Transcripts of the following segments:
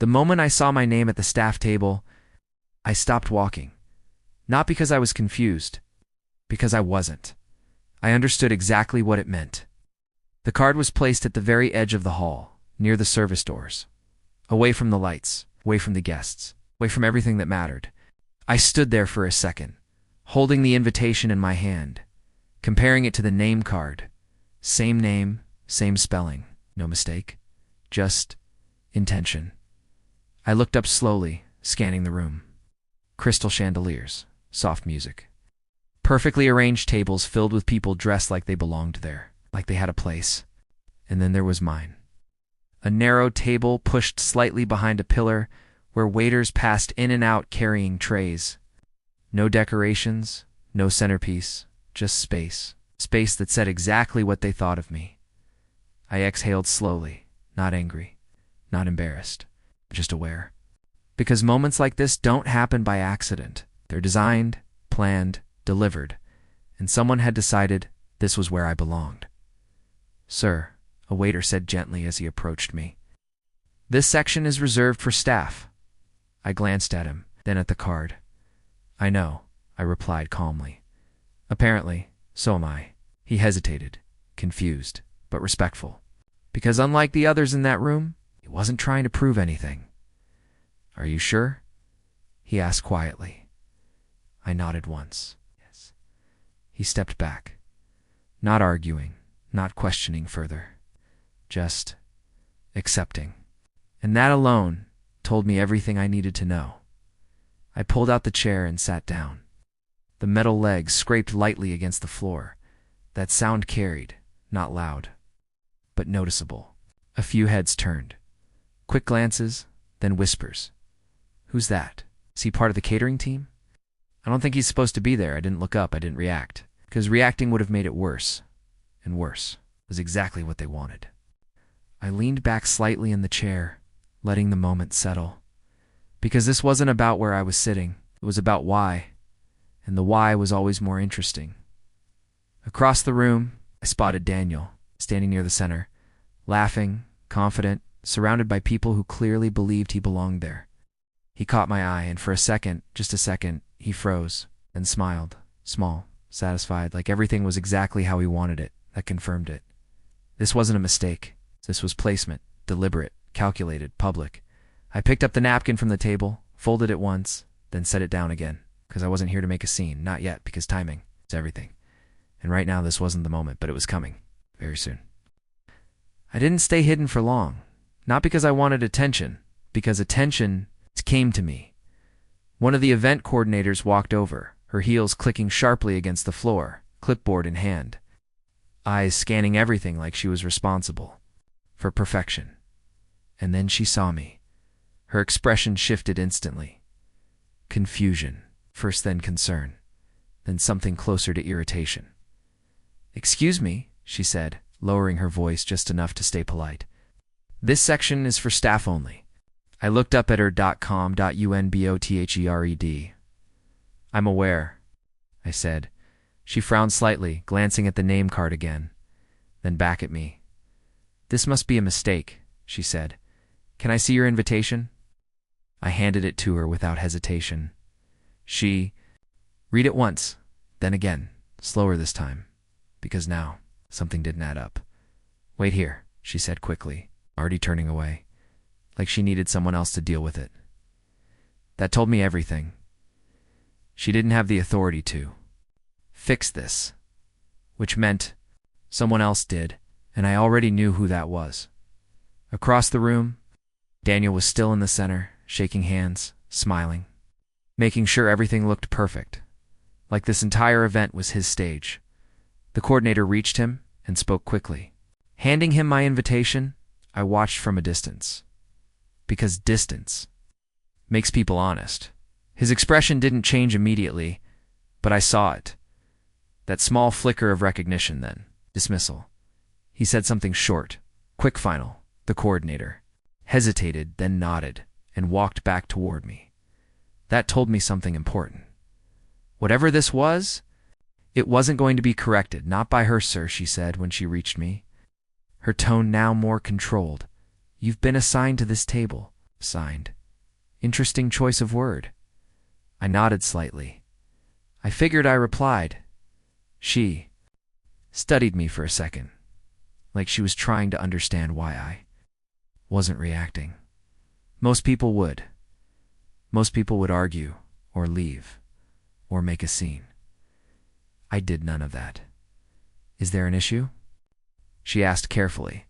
The moment I saw my name at the staff table, I stopped walking. Not because I was confused, because I wasn't. I understood exactly what it meant. The card was placed at the very edge of the hall, near the service doors. Away from the lights, away from the guests, away from everything that mattered. I stood there for a second, holding the invitation in my hand, comparing it to the name card. Same name, same spelling, no mistake. Just intention. I looked up slowly, scanning the room. Crystal chandeliers, soft music. Perfectly arranged tables filled with people dressed like they belonged there, like they had a place. And then there was mine. A narrow table pushed slightly behind a pillar where waiters passed in and out carrying trays. No decorations, no centerpiece, just space. Space that said exactly what they thought of me. I exhaled slowly, not angry, not embarrassed, just aware. Because moments like this don't happen by accident. They're designed, planned, delivered, and someone had decided this was where I belonged. "Sir," a waiter said gently as he approached me, "this section is reserved for staff." I glanced at him, then at the card. "I know," I replied calmly. "Apparently, so am I." He hesitated, confused, but respectful. Because unlike the others in that room, he wasn't trying to prove anything. "Are you sure?" he asked quietly. I nodded once. Yes. He stepped back, not arguing, not questioning further, just accepting. And that alone told me everything I needed to know. I pulled out the chair and sat down. The metal legs scraped lightly against the floor. That sound carried, not loud, but noticeable. A few heads turned. Quick glances, then whispers. "Who's that? Is he part of the catering team?" "I don't think he's supposed to be there." I didn't look up, I didn't react. Because reacting would have made it worse. And worse was exactly what they wanted. I leaned back slightly in the chair, letting the moment settle. Because this wasn't about where I was sitting. It was about why. And the why was always more interesting. Across the room, I spotted Daniel, standing near the center, laughing, confident, surrounded by people who clearly believed he belonged there. He caught my eye, and for a second, just a second, he froze, then smiled, small, satisfied, like everything was exactly how he wanted it. That confirmed it. This wasn't a mistake. This was placement, deliberate, calculated, public. I picked up the napkin from the table, folded it once, then set it down again, because I wasn't here to make a scene, not yet, because timing is everything. And right now this wasn't the moment, but it was coming, very soon. I didn't stay hidden for long, not because I wanted attention, because attention came to me. One of the event coordinators walked over, her heels clicking sharply against the floor, clipboard in hand, eyes scanning everything like she was responsible for perfection. And then she saw me. Her expression shifted instantly. Confusion, first then concern, then something closer to irritation. "Excuse me," she said, lowering her voice just enough to stay polite. "This section is for staff only." I looked up at her .com.unbothed. "I'm aware," I said. She frowned slightly, glancing at the name card again, then back at me. "This must be a mistake," she said. "Can I see your invitation?" I handed it to her without hesitation. She read it once, then again, slower this time, because now something didn't add up. "Wait here," she said quickly, already turning away, like she needed someone else to deal with it. That told me everything. She didn't have the authority to fix this, which meant someone else did, and I already knew who that was. Across the room, Daniel was still in the center, shaking hands, smiling, making sure everything looked perfect, like this entire event was his stage. The coordinator reached him and spoke quickly. Handing him my invitation, I watched from a distance. Because distance makes people honest. His expression didn't change immediately, but I saw it. That small flicker of recognition then, dismissal. He said something short, quick final, the coordinator, hesitated, then nodded, and walked back toward me. That told me something important. Whatever this was, it wasn't going to be corrected. "Not by her, sir," she said when she reached me, her tone now more controlled. "You've been assigned to this table. Signed. Interesting choice of word. I nodded slightly. I figured I replied. She studied me for a second, like she was trying to understand why I wasn't reacting. Most people would. Most people would argue, or leave, or make a scene. I did none of that. Is there an issue? She asked carefully.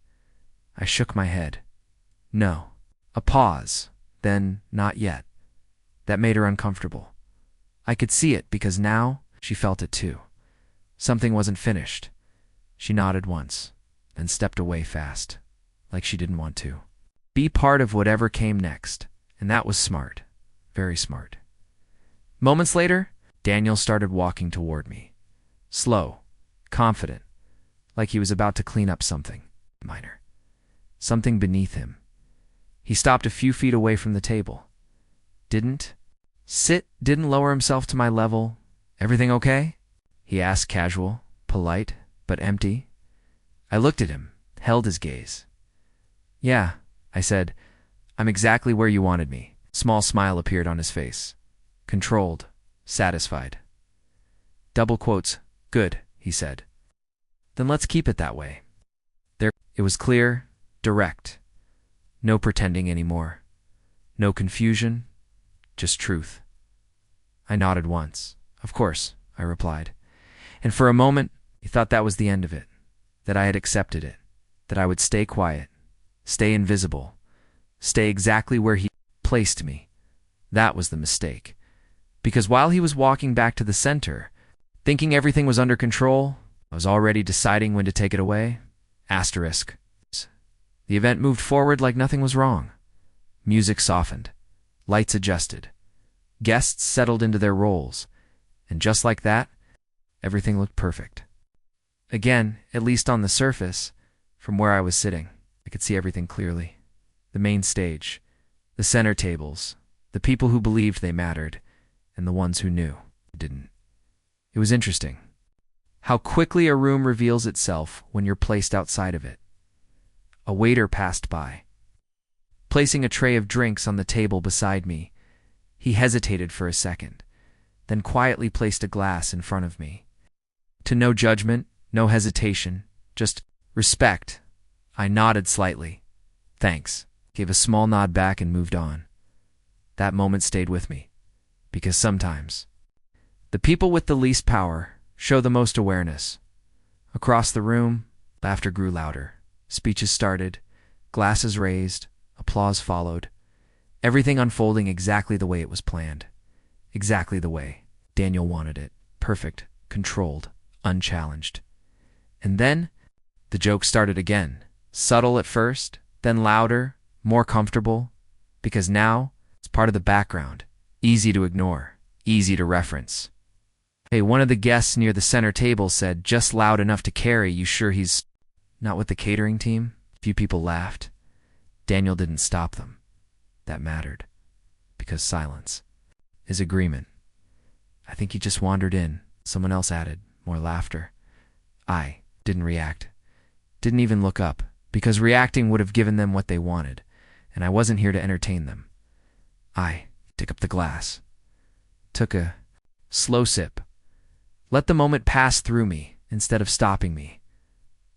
I shook my head. No. A pause, then not yet. That made her uncomfortable. I could see it because now she felt it too. Something wasn't finished. She nodded once, then stepped away fast, like she didn't want to be part of whatever came next, and that was smart, very smart. Moments later, Daniel started walking toward me. Slow, confident, like he was about to clean up something minor. Something beneath him. He stopped a few feet away from the table. Didn't lower himself to my level. Everything okay? He asked, casual, polite, but empty. I looked at him, held his gaze. Yeah, I said, I'm exactly where you wanted me. Small smile appeared on his face. Controlled, satisfied. Double quotes, good, he said. Then let's keep it that way. It was clear, direct. No pretending anymore. No confusion, just truth. I nodded once. Of course, I replied. And for a moment, he thought that was the end of it, that I had accepted it, that I would stay quiet, stay invisible, stay exactly where he placed me. That was the mistake. Because while he was walking back to the center, thinking everything was under control, I was already deciding when to take it away. Asterisk. The event moved forward like nothing was wrong. Music softened. Lights adjusted. Guests settled into their roles. And just like that, everything looked perfect. Again, at least on the surface, from where I was sitting, I could see everything clearly. The main stage, the center tables, the people who believed they mattered, and the ones who knew didn't. It was interesting. How quickly a room reveals itself when you're placed outside of it. A waiter passed by. Placing a tray of drinks on the table beside me, he hesitated for a second, then quietly placed a glass in front of me. To no judgment, no hesitation, just respect. I nodded slightly. Thanks. Gave a small nod back and moved on. That moment stayed with me, because sometimes the people with the least power show the most awareness. Across the room, laughter grew louder. Speeches started, glasses raised, applause followed. Everything unfolding exactly the way it was planned. Exactly the way Daniel wanted it. Perfect, controlled, unchallenged. And then, the joke started again. Subtle at first, then louder, more comfortable. Because now, it's part of the background. Easy to ignore, easy to reference. Hey, one of the guests near the center table said, just loud enough to carry, you sure he's not with the catering team? A few people laughed. Daniel didn't stop them. That mattered. Because silence is agreement. I think he just wandered in. Someone else added. More laughter. I didn't react. Didn't even look up. Because reacting would have given them what they wanted. And I wasn't here to entertain them. I took up the glass. Took a slow sip. Let the moment pass through me instead of stopping me.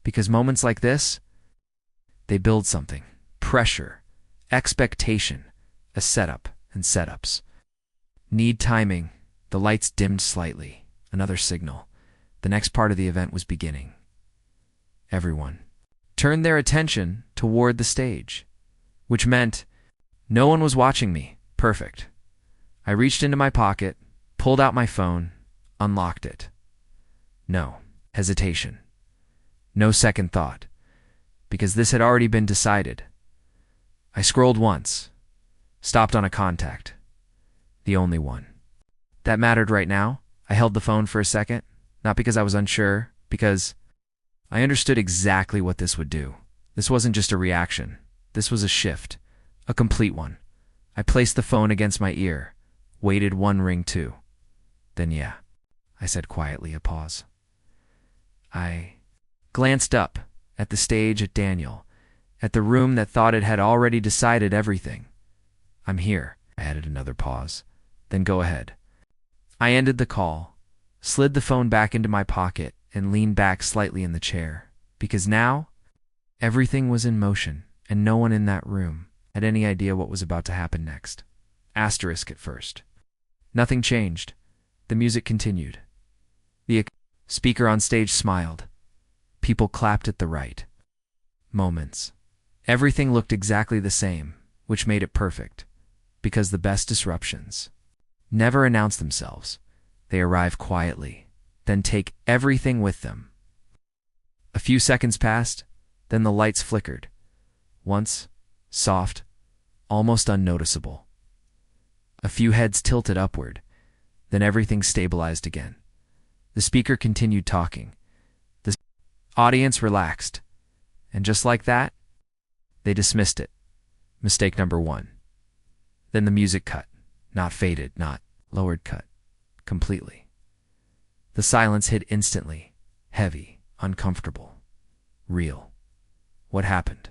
Because moments like this, they build something. Pressure, expectation, a setup and setups. Need timing. The lights dimmed slightly. Another signal. The next part of the event was beginning. Everyone turned their attention toward the stage, which meant no one was watching me. Perfect. I reached into my pocket, pulled out my phone, unlocked it. No hesitation. No second thought, because this had already been decided. I scrolled once, stopped on a contact. The only one that mattered right now. I held the phone for a second, not because I was unsure, because I understood exactly what this would do. This wasn't just a reaction. This was a shift, a complete one. I placed the phone against my ear, waited one ring too. Then yeah, I said quietly, a pause. I glanced up at the stage, at Daniel, at the room that thought it had already decided everything. I'm here. I added another pause. Then go ahead. I ended the call, slid the phone back into my pocket, and leaned back slightly in the chair. Because now, everything was in motion, and no one in that room had any idea what was about to happen next. Asterisk at first. Nothing changed. The music continued. The speaker on stage smiled. People clapped at the right moments. Everything looked exactly the same, which made it perfect, because the best disruptions never announce themselves. They arrive quietly, then take everything with them. A few seconds passed, then the lights flickered. Once, soft, almost unnoticeable. A few heads tilted upward, then everything stabilized again. The speaker continued talking. The audience relaxed, and just like that, they dismissed it. Mistake number 1. Then the music cut. Not faded, not lowered, cut. Completely. The silence hit instantly. Heavy, uncomfortable, real. What happened?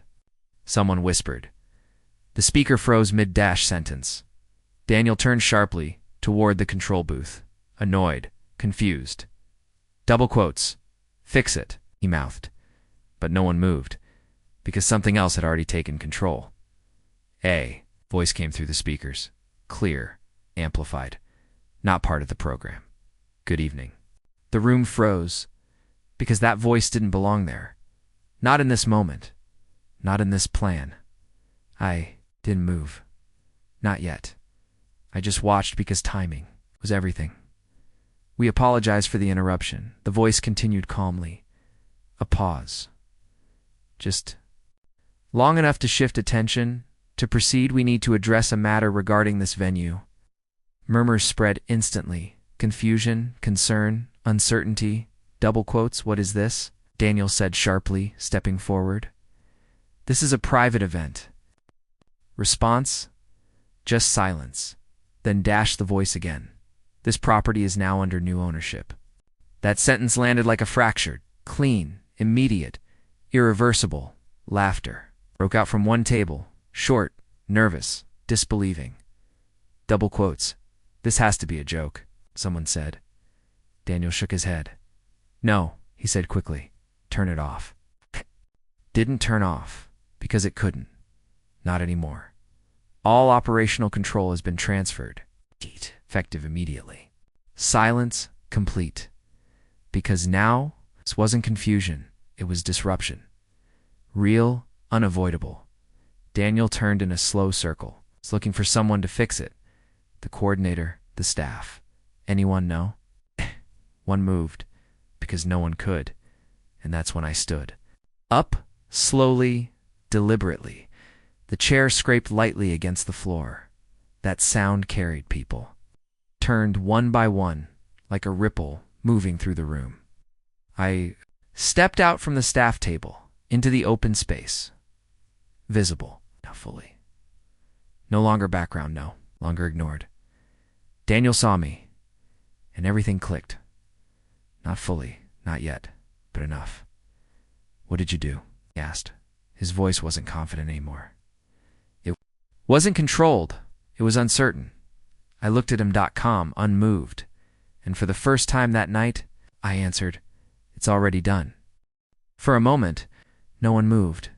Someone whispered. The speaker froze mid-sentence. Daniel turned sharply toward the control booth, annoyed, confused. Double quotes. Fix it, he mouthed. But no one moved, because something else had already taken control. A voice came through the speakers, clear, amplified, not part of the program. Good evening. The room froze, because that voice didn't belong there. Not in this moment. Not in this plan. I didn't move. Not yet. I just watched because timing was everything. We apologized for the interruption. The voice continued calmly. A pause. Just long enough to shift attention. To proceed, we need to address a matter regarding this venue. Murmurs spread instantly. Confusion, concern, uncertainty. Double quotes, what is this? Daniel said sharply, stepping forward. This is a private event. Response? Just silence. Then dash the voice again. This property is now under new ownership. That sentence landed like a fractured, clean, immediate, irreversible laughter. Broke out from one table, short, nervous, disbelieving. Double quotes. This has to be a joke, someone said. Daniel shook his head. No, he said quickly. Turn it off. Didn't turn off, because it couldn't. Not anymore. All operational control has been transferred. Effective immediately. Silence complete. Because now, this wasn't confusion, it was disruption. Real, unavoidable. Daniel turned in a slow circle. Was looking for someone to fix it. The coordinator, the staff. Anyone know? One moved, because no one could. And that's when I stood. Up, slowly, deliberately. The chair scraped lightly against the floor. That sound carried people. Turned one by one, like a ripple moving through the room. I stepped out from the staff table, into the open space. Visible, now fully. No longer background, no longer ignored. Daniel saw me, and everything clicked. Not fully, not yet, but enough. What did you do? He asked. His voice wasn't confident anymore. It wasn't controlled. It was uncertain. I looked at him calm, unmoved, and for the first time that night, I answered, It's already done. For a moment, no one moved.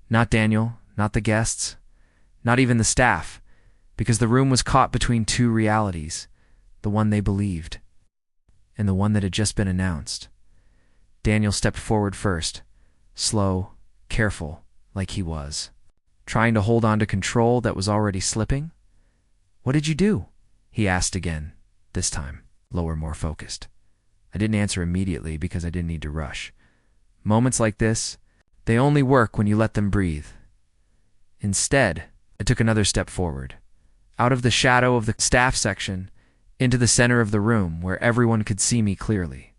Not Daniel, not the guests, not even the staff, because the room was caught between two realities, the one they believed, and the one that had just been announced. Daniel stepped forward first, slow, careful, like he was, trying to hold on to control that was already slipping. What did you do? He asked again, this time, lower, more focused. I didn't answer immediately because I didn't need to rush. Moments like this, they only work when you let them breathe. Instead, I took another step forward, out of the shadow of the staff section, into the center of the room where everyone could see me clearly,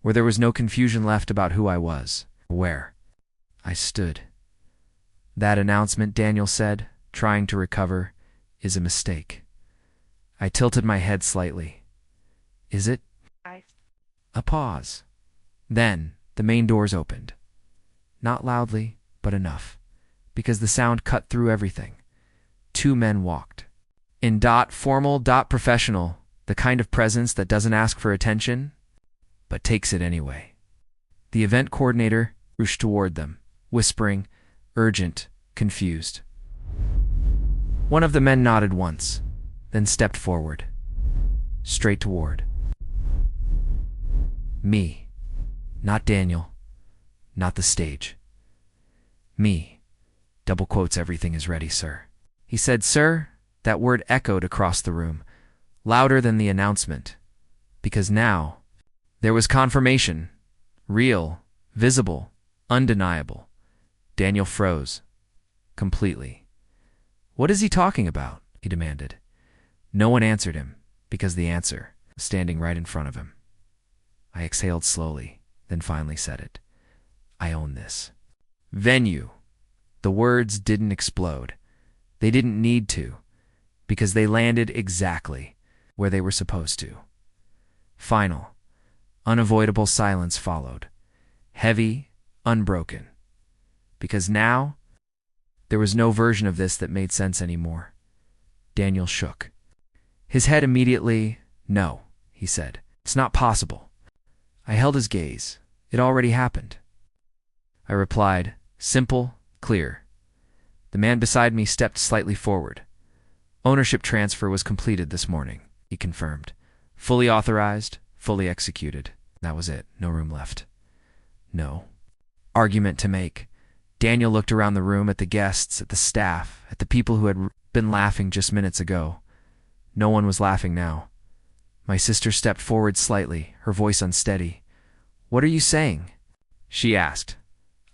where there was no confusion left about who I was, or where I stood. That announcement, Daniel said, trying to recover, is a mistake. I tilted my head slightly. Is it? A pause. Then, the main doors opened. Not loudly, but enough, because the sound cut through everything. two men walked. In formal, professional, the kind of presence that doesn't ask for attention, but takes it anyway. The event coordinator rushed toward them, whispering, urgent, confused. One of the men nodded once, then stepped forward, straight toward me. Not Daniel, not the stage. Me. Double quotes, everything is ready, sir. He said, sir. That word echoed across the room, louder than the announcement, because now there was confirmation, real, visible, undeniable. Daniel froze, completely. What is he talking about? He demanded. No one answered him, because the answer was standing right in front of him. I exhaled slowly, then finally said it. I own this. Venue. The words didn't explode. They didn't need to, because they landed exactly where they were supposed to. Final, unavoidable silence followed, heavy, unbroken, because now there was no version of this that made sense anymore. Daniel shook. His head immediately, no, he said. It's not possible. I held his gaze. It already happened. I replied, simple, clear. The man beside me stepped slightly forward. Ownership transfer was completed this morning, he confirmed. Fully authorized, fully executed. That was it. No room left. No argument to make. Daniel looked around the room at the guests, at the staff, at the people who had been laughing just minutes ago. No one was laughing now. My sister stepped forward slightly, her voice unsteady. What are you saying? She asked.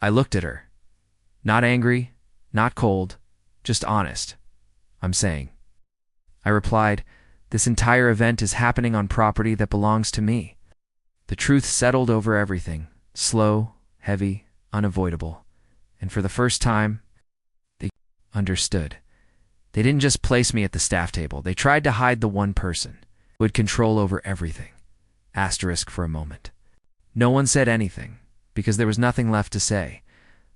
I looked at her. Not angry, not cold, just honest. I'm saying. I replied, this entire event is happening on property that belongs to me. The truth settled over everything, slow, heavy, unavoidable. And for the first time, they understood. They didn't just place me at the staff table. They tried to hide the one person who had control over everything. Asterisk for a moment. No one said anything, because there was nothing left to say.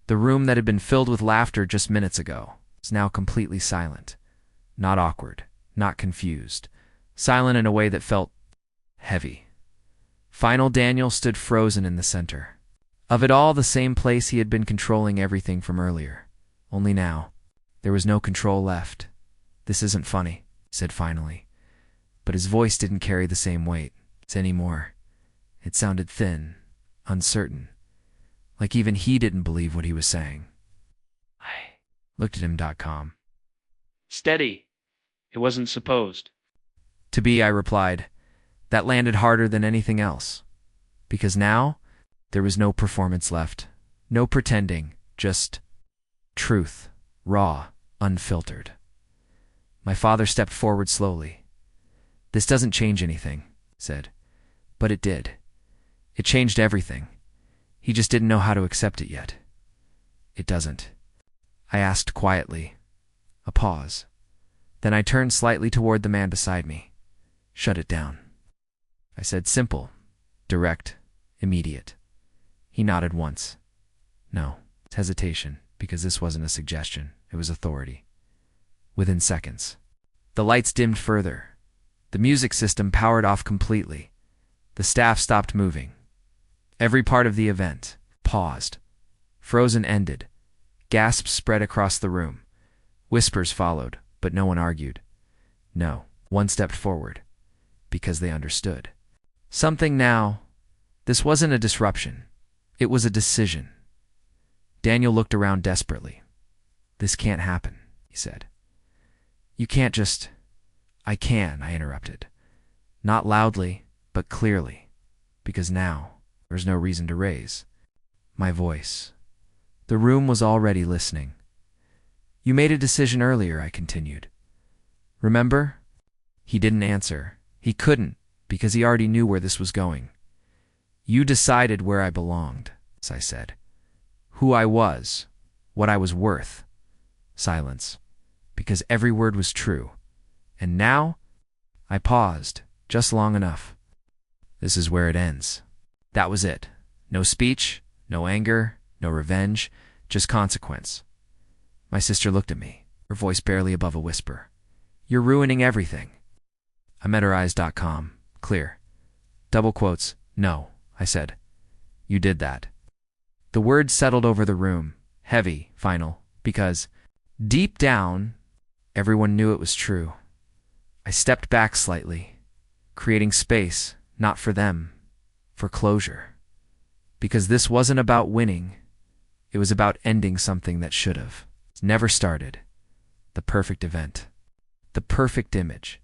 The room that had been filled with laughter just minutes ago was now completely silent. Not awkward, not confused. Silent in a way that felt heavy. Final Daniel stood frozen in the center. Of it all, the same place he had been controlling everything from earlier. Only now, there was no control left. This isn't funny, he said finally. But his voice didn't carry the same weight anymore. It sounded thin, uncertain, like even he didn't believe what he was saying. I looked at him. Steady. It wasn't supposed to be, I replied. That landed harder than anything else. Because now, there was no performance left. No pretending, just truth, raw, unfiltered. My father stepped forward slowly. This doesn't change anything, said. But it did. It changed everything. He just didn't know how to accept it yet. It doesn't. I asked quietly. A pause. Then I turned slightly toward the man beside me. Shut it down. I said simple, direct, immediate. He nodded once. No, it's hesitation, because this wasn't a suggestion. It was authority. Within seconds. The lights dimmed further. The music system powered off completely. The staff stopped moving. Every part of the event paused. Frozen ended. Gasps spread across the room. Whispers followed, but no one argued. No, one stepped forward, because they understood. Something now. This wasn't a disruption. It was a decision. Daniel looked around desperately. This can't happen, he said. You can't just... I can, I interrupted. Not loudly, but clearly, because now there's no reason to raise my voice. The room was already listening. You made a decision earlier, I continued. Remember? He didn't answer. He couldn't, because he already knew where this was going. You decided where I belonged, as I said. Who I was, what I was worth. Silence, because every word was true. And now, I paused, just long enough. This is where it ends. That was it. No speech, no anger, no revenge, just consequence. My sister looked at me. her voice barely above a whisper. You're ruining everything. I met her eyes.com. Clear. Double quotes. No, I said. You did that. The words settled over the room, heavy, final, because deep down, everyone knew it was true. I stepped back slightly, creating space, not for them, for closure. Because this wasn't about winning, it was about ending something that should have never started. The perfect event, the perfect image,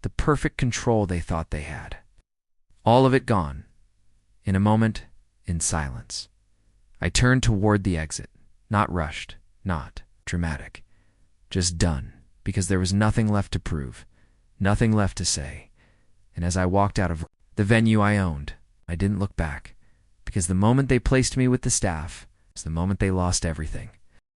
the perfect control they thought they had. All of it gone, in a moment, in silence. I turned toward the exit, not rushed, not dramatic, just done, because there was nothing left to prove, nothing left to say. And as I walked out of the venue I owned, I didn't look back, because the moment they placed me with the staff was the moment they lost everything.